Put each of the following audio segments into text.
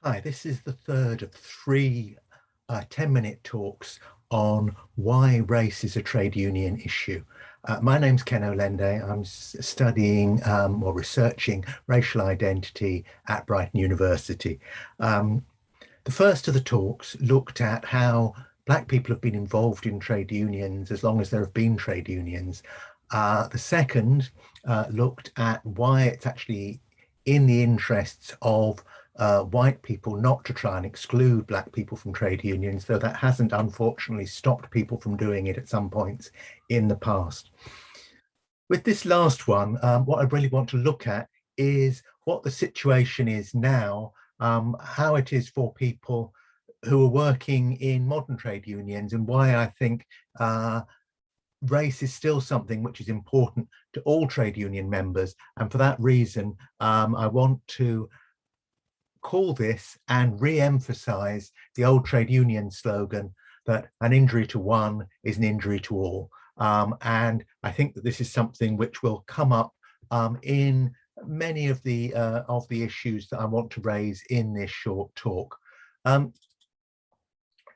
Hi, this is the third of three 10-minute talks on why race is a trade union issue. My name's Ken Olende. I'm studying or researching racial identity at Brighton University. The first of the talks looked at how Black people have been involved in trade unions as long as there have been trade unions. The second looked at why it's actually in the interests of white people not to try and exclude Black people from trade unions, though that hasn't unfortunately stopped people from doing it at some points in the past. With this last one, what I really want to look at is what the situation is now, how it is for people who are working in modern trade unions, and why I think race is still something which is important to all trade union members. And for that reason, I want to call this and re-emphasize the old trade union slogan that an injury to one is an injury to all. And I think that this is something which will come up in many of the issues that I want to raise in this short talk.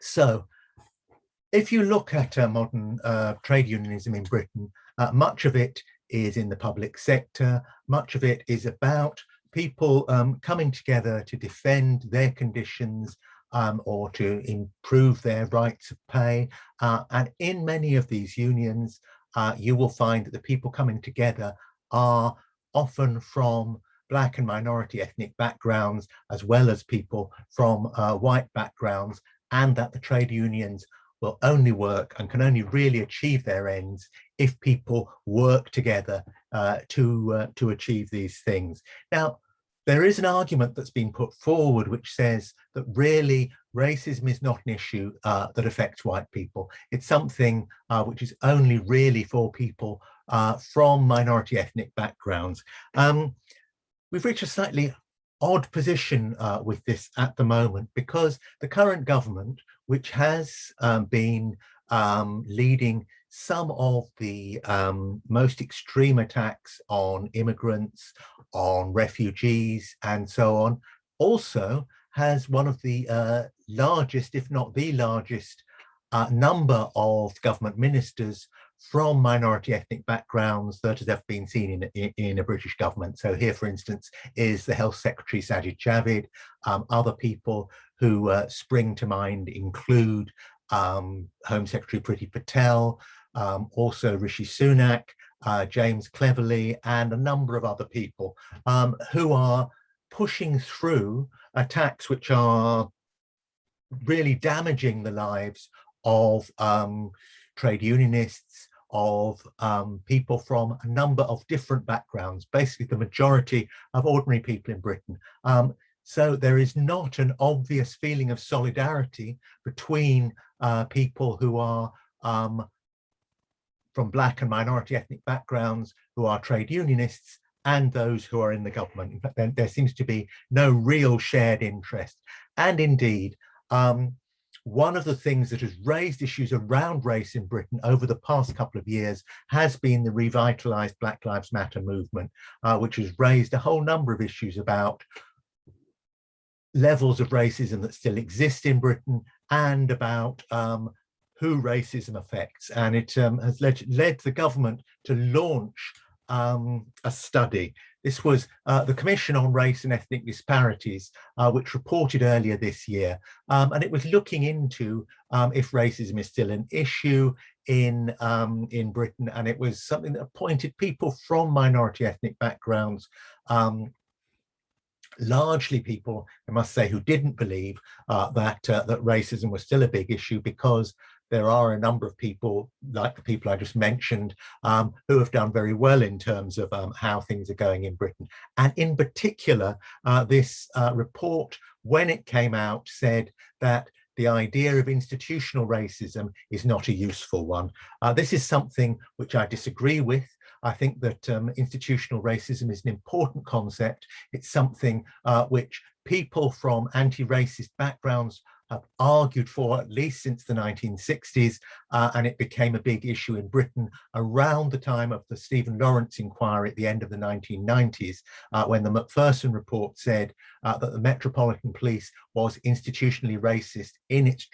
So if you look at modern trade unionism in Britain, much of it is in the public sector, much of it is about people coming together to defend their conditions or to improve their rights of pay. And in many of these unions, you will find that the people coming together are often from Black and minority ethnic backgrounds, as well as people from white backgrounds, and that the trade unions will only work and can only really achieve their ends if people work together to achieve these things. Now, there is an argument that's been put forward which says that really racism is not an issue that affects white people. It's something which is only really for people from minority ethnic backgrounds. We've reached a slightly odd position with this at the moment, because the current government, which has been leading some of the most extreme attacks on immigrants, on refugees, and so on, also has one of the largest, if not the largest, number of government ministers from minority ethnic backgrounds that has ever been seen in a British government. So here, for instance, is the Health Secretary Sajid Javid. Other people who spring to mind include Home Secretary Priti Patel, also Rishi Sunak, James Cleverly, and a number of other people who are pushing through attacks which are really damaging the lives of trade unionists, of people from a number of different backgrounds, basically the majority of ordinary people in Britain. So there is not an obvious feeling of solidarity between people who are from Black and minority ethnic backgrounds who are trade unionists and those who are in the government. In fact, there seems to be no real shared interest. And indeed, one of the things that has raised issues around race in Britain over the past couple of years has been the revitalized Black Lives Matter movement, which has raised a whole number of issues about levels of racism that still exist in Britain and about who racism affects. And it has led the government to launch a study. This was the Commission on Race and Ethnic Disparities, which reported earlier this year. And it was looking into if racism is still an issue in Britain. And it was something that appointed people from minority ethnic backgrounds, largely people, I must say, who didn't believe that racism was still a big issue, because there are a number of people, like the people I just mentioned, who have done very well in terms of how things are going in Britain. And in particular, this report, when it came out, said that the idea of institutional racism is not a useful one. This is something which I disagree with. I think that institutional racism is an important concept. It's something which people from anti-racist backgrounds have argued for at least since the 1960s, and it became a big issue in Britain around the time of the Stephen Lawrence inquiry at the end of the 1990s, when the Macpherson report said that the Metropolitan Police was institutionally racist in its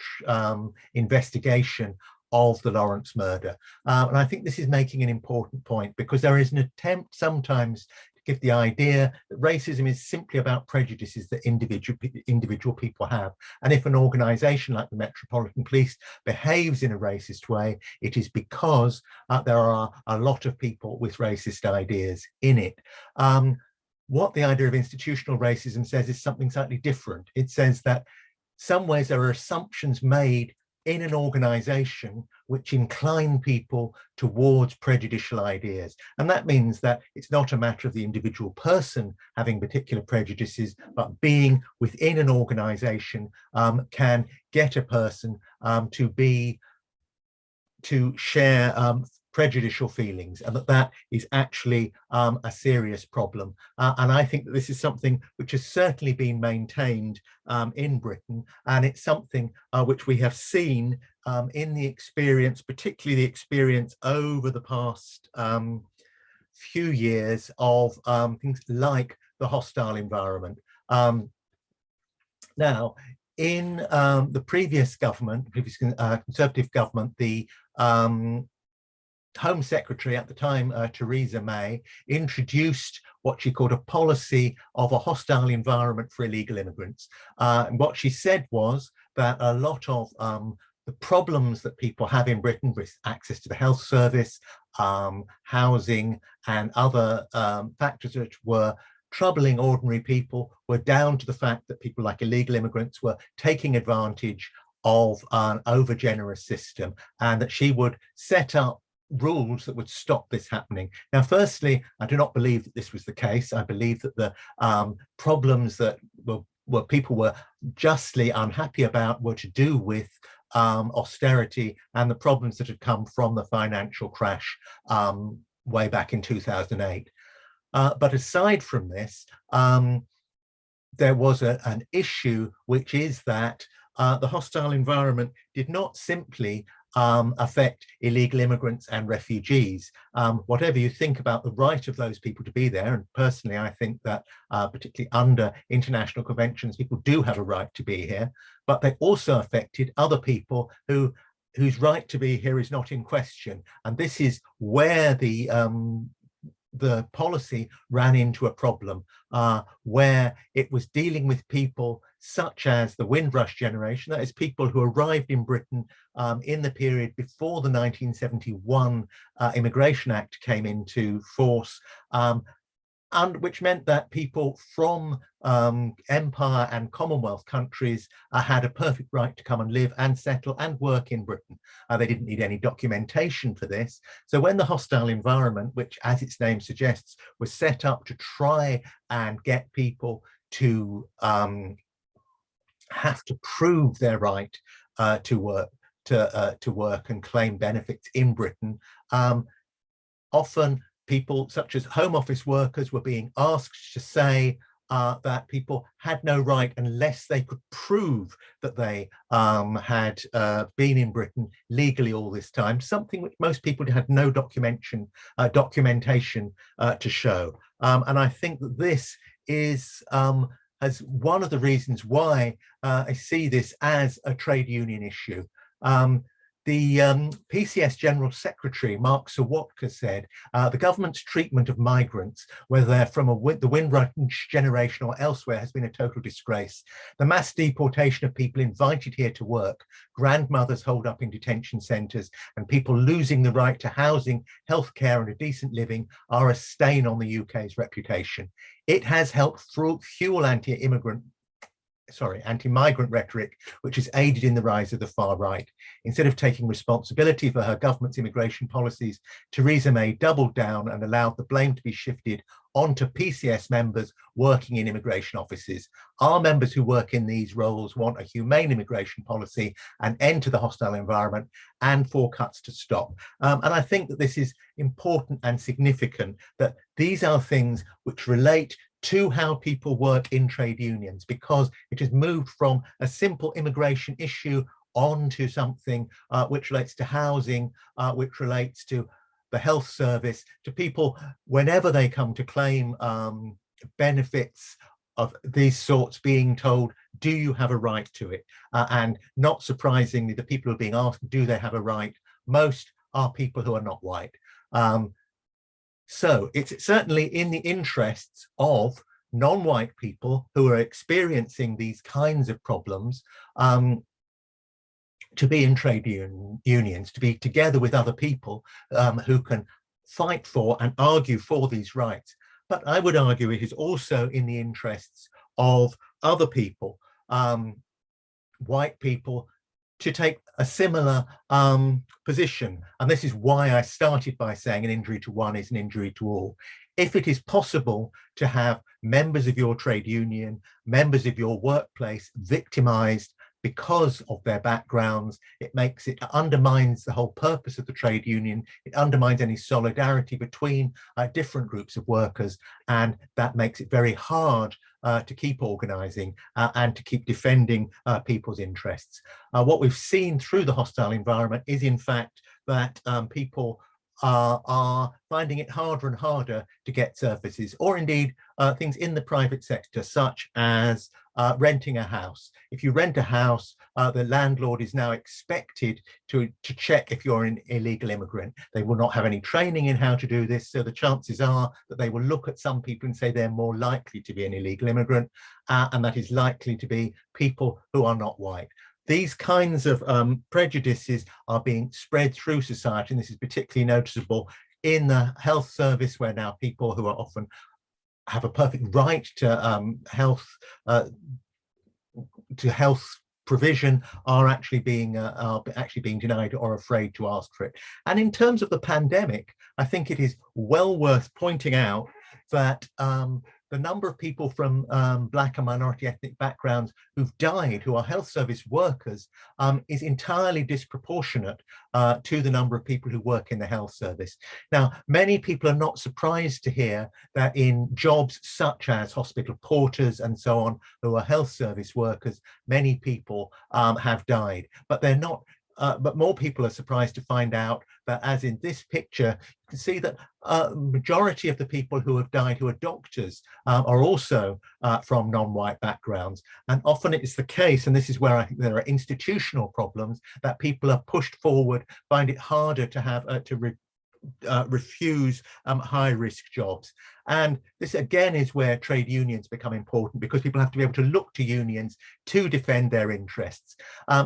investigation of the Lawrence murder. And I think this is making an important point, because there is an attempt sometimes to give the idea that racism is simply about prejudices that individual people have. And if an organization like the Metropolitan Police behaves in a racist way, it is because there are a lot of people with racist ideas in it. What the idea of institutional racism says is something slightly different. It says that some ways there are assumptions made in an organization which incline people towards prejudicial ideas. And that means that it's not a matter of the individual person having particular prejudices, but being within an organization can get a person to share prejudicial feelings, and that is actually a serious problem. And I think that this is something which has certainly been maintained in Britain, and it's something which we have seen in the experience, particularly the experience over the past few years of things like the hostile environment. Now, in the previous government, previous Conservative government, the Home Secretary at the time, Theresa May, introduced what she called a policy of a hostile environment for illegal immigrants. And what she said was that a lot of the problems that people have in Britain with access to the health service, housing, and other factors which were troubling ordinary people were down to the fact that people like illegal immigrants were taking advantage of an overgenerous system, and that she would set up rules that would stop this happening. Now, firstly, I do not believe that this was the case. I believe that the problems that people were justly unhappy about were to do with austerity and the problems that had come from the financial crash way back in 2008. But aside from this, there was an issue, which is that the hostile environment did not simply affect illegal immigrants and refugees. Whatever you think about the right of those people to be there, and personally I think that particularly under international conventions, people do have a right to be here, but they also affected other people whose right to be here is not in question. And this is where the policy ran into a problem, where it was dealing with people such as the Windrush generation, that is people who arrived in Britain in the period before the 1971 Immigration Act came into force, and which meant that people from Empire and Commonwealth countries had a perfect right to come and live and settle and work in Britain. They didn't need any documentation for this. So when the hostile environment, which as its name suggests, was set up to try and get people to have to prove their right to work and claim benefits in Britain, often people such as Home Office workers were being asked to say that people had no right unless they could prove that they had been in Britain legally all this time, something which most people had no documentation to show. And I think that this is as one of the reasons why I see this as a trade union issue. The PCS General Secretary, Mark Sawatka, said the government's treatment of migrants, whether they're from the Windrush generation or elsewhere, has been a total disgrace. The mass deportation of people invited here to work, grandmothers holed up in detention centres, and people losing the right to housing, healthcare and a decent living are a stain on the UK's reputation. It has helped fuel anti-migrant rhetoric, which has aided in the rise of the far right. Instead of taking responsibility for her government's immigration policies, Theresa May doubled down and allowed the blame to be shifted onto PCS members working in immigration offices. Our members who work in these roles want a humane immigration policy, an end to the hostile environment, and for cuts to stop. And I think that this is important and significant, that these are things which relate to how people work in trade unions, because it has moved from a simple immigration issue onto something which relates to housing, which relates to the health service, to people whenever they come to claim benefits of these sorts being told, do you have a right to it? And not surprisingly, the people who are being asked, do they have a right? Most are people who are not white. So it's certainly in the interests of non-white people who are experiencing these kinds of problems to be in trade unions, to be together with other people who can fight for and argue for these rights. But I would argue it is also in the interests of other people, white people, to take a similar position. And this is why I started by saying an injury to one is an injury to all. If it is possible to have members of your trade union, members of your workplace victimized because of their backgrounds, it undermines the whole purpose of the trade union. It undermines any solidarity between different groups of workers, and that makes it very hard to keep organizing and to keep defending people's interests. What we've seen through the hostile environment is, in fact, that people are finding it harder and harder to get services, or indeed things in the private sector, such as renting a house. If you rent a house, the landlord is now expected to check if you're an illegal immigrant. They will not have any training in how to do this, so the chances are that they will look at some people and say they're more likely to be an illegal immigrant, and that is likely to be people who are not white. These kinds of prejudices are being spread through society, and this is particularly noticeable in the health service, where now people who are often have a perfect right to health provision are actually being denied or afraid to ask for it. And in terms of the pandemic, I think it is well worth pointing out that the number of people from Black and minority ethnic backgrounds who've died, who are health service workers, is entirely disproportionate to the number of people who work in the health service. Now, many people are not surprised to hear that in jobs such as hospital porters and so on, who are health service workers, many people have died, but they're not. But more people are surprised to find out that, as in this picture, you can see that majority of the people who have died who are doctors are also from non-white backgrounds. And often it's the case, and this is where I think there are institutional problems, that people are pushed forward, find it harder to have refuse high-risk jobs. And this again is where trade unions become important, because people have to be able to look to unions to defend their interests.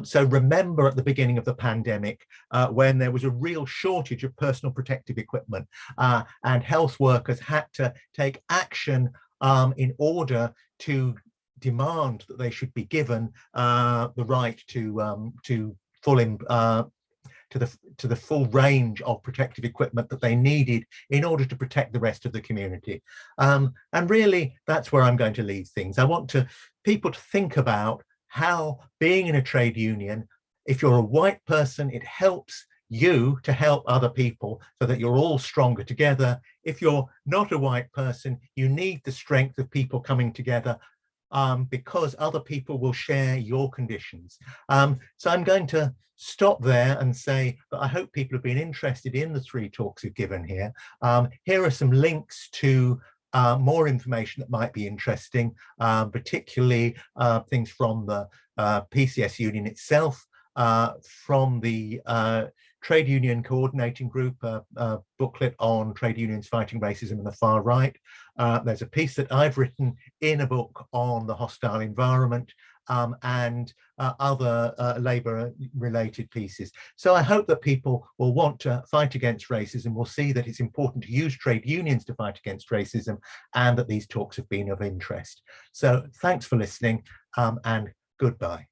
So remember at the beginning of the pandemic, when there was a real shortage of personal protective equipment, and health workers had to take action in order to demand that they should be given the right to the full range of protective equipment that they needed in order to protect the rest of the community. And really, that's where I'm going to leave things. I want people to think about how being in a trade union, if you're a white person, it helps you to help other people so that you're all stronger together. If you're not a white person, you need the strength of people coming together because other people will share your conditions. So I'm going to stop there and say that I hope people have been interested in the 3 talks we've given here. Here are some links to more information that might be interesting, particularly things from the PCS union itself, from the Trade Union Coordinating Group, a booklet on trade unions fighting racism in the far right. There's a piece that I've written in a book on the hostile environment, and other labour-related pieces. So I hope that people will want to fight against racism, will see that it's important to use trade unions to fight against racism, and that these talks have been of interest. So thanks for listening, and goodbye.